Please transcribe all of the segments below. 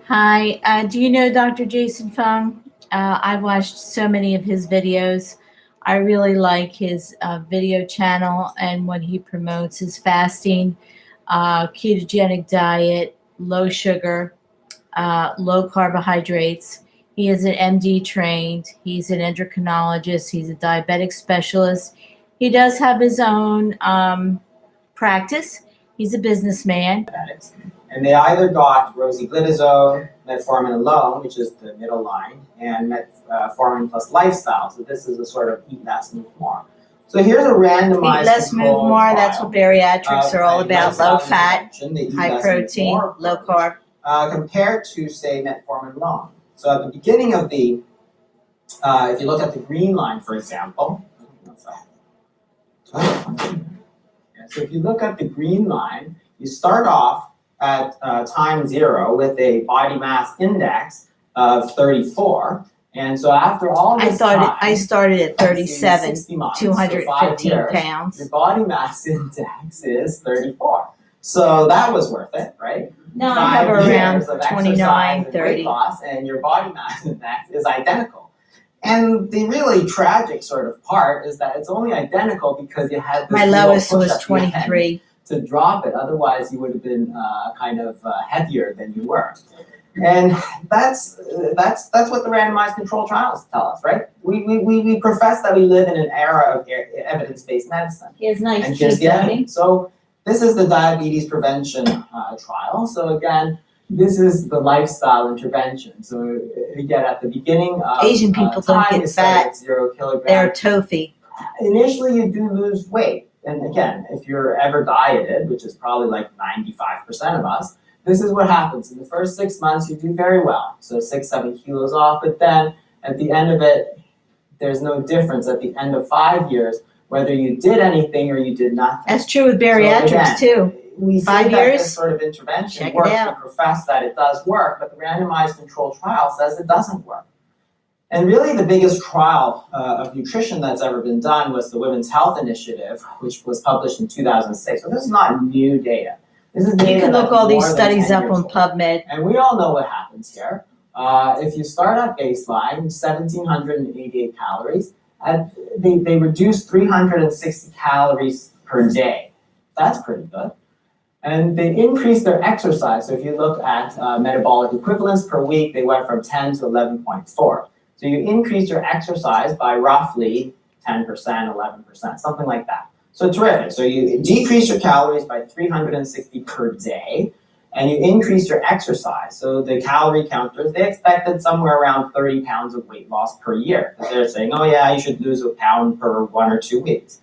Hi, do you know Dr. Jason Fung? I watched so many of his videos. I really like his video channel and what he promotes his fasting, ketogenic diet, low sugar, low carbohydrates. He is an MD trained. He's an endocrinologist. He's a diabetic specialist. He does have his own practice. He's a businessman. Diabetics. And they either got rosiglitazone, metformin alone, which is the middle line, and metformin plus lifestyle. So this is a sort of eat less, move more. So here's a randomized Eat less, move more. trial, That's what bariatrics are all about. Low fat, high protein, low carb. Compared to, say, metformin alone. So at the beginning of the, if you look at the green line, for example, so if you look at the green line, you start off at time 0 with a body mass index of 34. And so after all this I started at 37, 215 years, pounds. Your body mass index is 34. So that was worth it, right? No, I have around 29, 30. Weight loss, and your body mass index is identical. And the really tragic sort of part is that it's only identical because you had this my lowest was 23 to drop it. Otherwise, you would have been kind of heavier than you were. And that's what the randomized control trials tell us, right? We profess that we live in an era of evidence-based medicine. He has nice and teeth, doesn't he? So this is the diabetes prevention trial. So again, this is the lifestyle intervention. So again, at the beginning of Asian people don't get fat. 0 kilograms. They're tofu. Initially, you do lose weight. And again, if you're ever dieted, which is probably like 95% of us, this is what happens. In the first 6 months, you do very well. So 6, 7 kilos off. But then at the end of it, there's no difference at the end of 5 years, whether you did anything or you did nothing. That's true with bariatrics too. We 5 say that years. this sort of intervention Check it works. out. We profess that it does work, but the randomized controlled trial says it doesn't work. And really the biggest trial of nutrition that's ever been done was the Women's Health Initiative, which was published in 2006. So this is not new data. This is data You can look that's all these more than studies 10 up years on old. PubMed. And we all know what happens here. If you start at baseline, 1,788 calories, they reduce 360 calories per day. That's pretty good. And they increased their exercise. So if you look at metabolic equivalents per week, they went from 10 to 11.4. So you increase your exercise by roughly 10%, 11%, something like that. So terrific. So you decrease your calories by 360 per day, and you increase your exercise. So the calorie counters, they expected somewhere around 30 pounds of weight loss per year. They're saying, oh yeah, you should lose a pound per 1 or 2 weeks.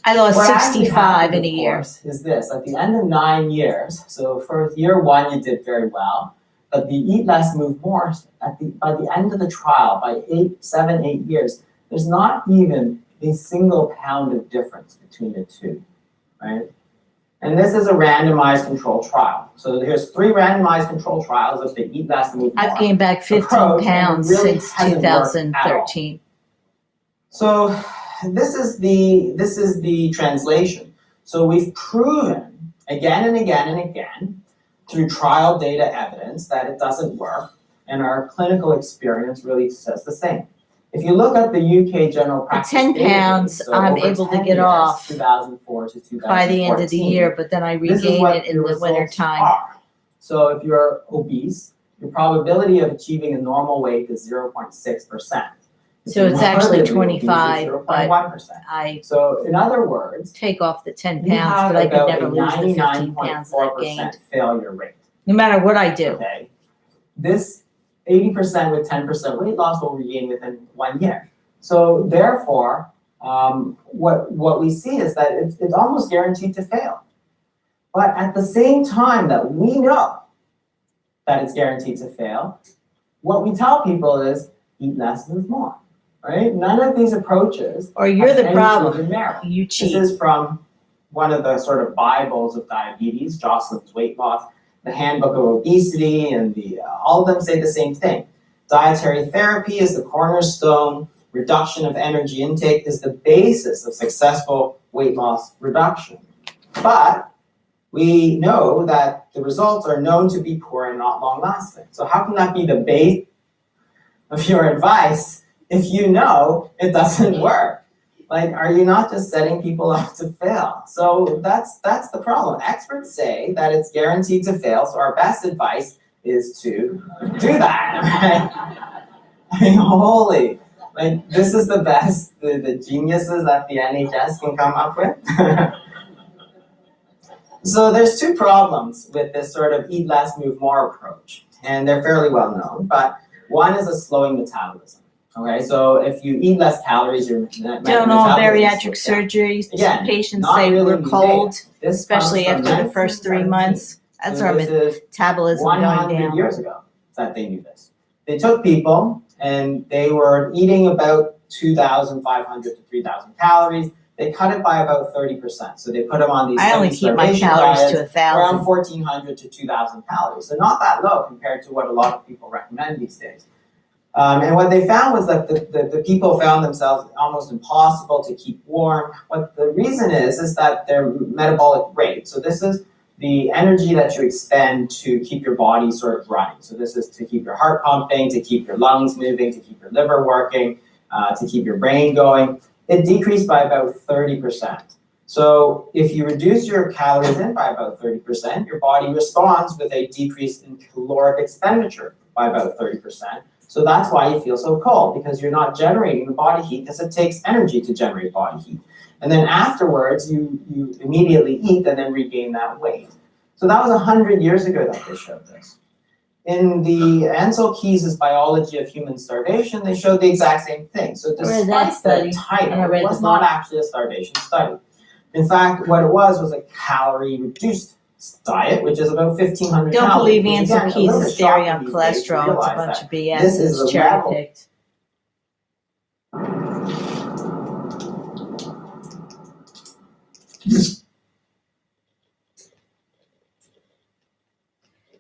I lost What 65 in a of year. course, is this, at the end of 9 years, so for year 1 you did very well, but the eat less, move more, by the end of the trial, by 7, 8 years, there's not even a single pound of difference between the two, right? And this is a randomized control trial. So here's 3 randomized control trials of the eat less, move more. I've gained back 15 approach, pounds and it really since hasn't worked at all. 2013. So this is the translation. So we've proven again and again and again through trial data evidence that it doesn't work, and our clinical experience really says the same. If you look at the UK general practice 10 database, pounds so I'm over able to 10 get years, off 2004 to 2014, by the end of the year, but then I this is regain what it in your the results winter time. are. So if you're obese, your probability of achieving a normal weight is 0.6%. So it's actually 25, but 0.1%. I So in other words, take off the 10 you pounds, have but I could about never a lose the 15 pounds that I've 99.4% gained, failure rate. no matter what I do. Okay, this 80% with 10% weight loss will regain within 1 year. So therefore, what we see is that it's almost guaranteed to fail. But at the same time that we know that it's guaranteed to fail, what we tell people is eat less, move more. Right? None of these approaches. Or you're have the any problem. proven merit. You cheat. This is from one of the sort of Bibles of diabetes, Jocelyn's Weight Loss, the Handbook of Obesity, and all of them say the same thing. Dietary therapy is the cornerstone. Reduction of energy intake is the basis of successful weight loss reduction. But we know that the results are known to be poor and not long-lasting. So how can that be the base of your advice if you know it doesn't work? Like, are you not just setting people up to fail? So that's the problem. Experts say that it's guaranteed to fail, so our best advice is to do that, right? I mean, holy, like, this is the best, the geniuses that the NHS can come up with. So there's two problems with this sort of eat less, move more approach, and they're fairly well known, but one is a slowing metabolism. Okay, so if you eat less calories, your Don't all bariatric surgeries, again, patients say really we're cold, this especially after the first 3 months. That's our metabolism going 100 down. years ago that they knew this. They took people and they were eating about 2,500 to 3,000 calories. They cut it by about 30%. So they put them on these I only keep my calories to 1,000. Around 1,400 to 2,000 calories. So not that low compared to what a lot of people recommend these days. And what they found was that the people found themselves almost impossible to keep warm. What the reason is that their metabolic rate, so this is the energy that you expend to keep your body sort of running. So this is to keep your heart pumping, to keep your lungs moving, to keep your liver working, to keep your brain going. It decreased by about 30%. So if you reduce your calories in by about 30%, your body responds with a decrease in caloric expenditure by about 30%. So that's why you feel so cold, because you're not generating the body heat, because it takes energy to generate body heat. And then afterwards, you immediately eat and then regain that weight. So that was 100 years ago that they showed this. In the Ansel Keys' Biology of Human Starvation, they showed the exact same thing. So despite the title, it was not actually a starvation study. In fact, what it was a calorie-reduced diet, which is about 1,500 calories. Don't believe Ansel Keys' theory on cholesterol. It's a bunch of BS. This is it's cherry-picked.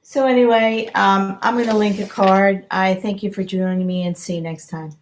So anyway, I'm going to link a card. I thank you for joining me and see you next time.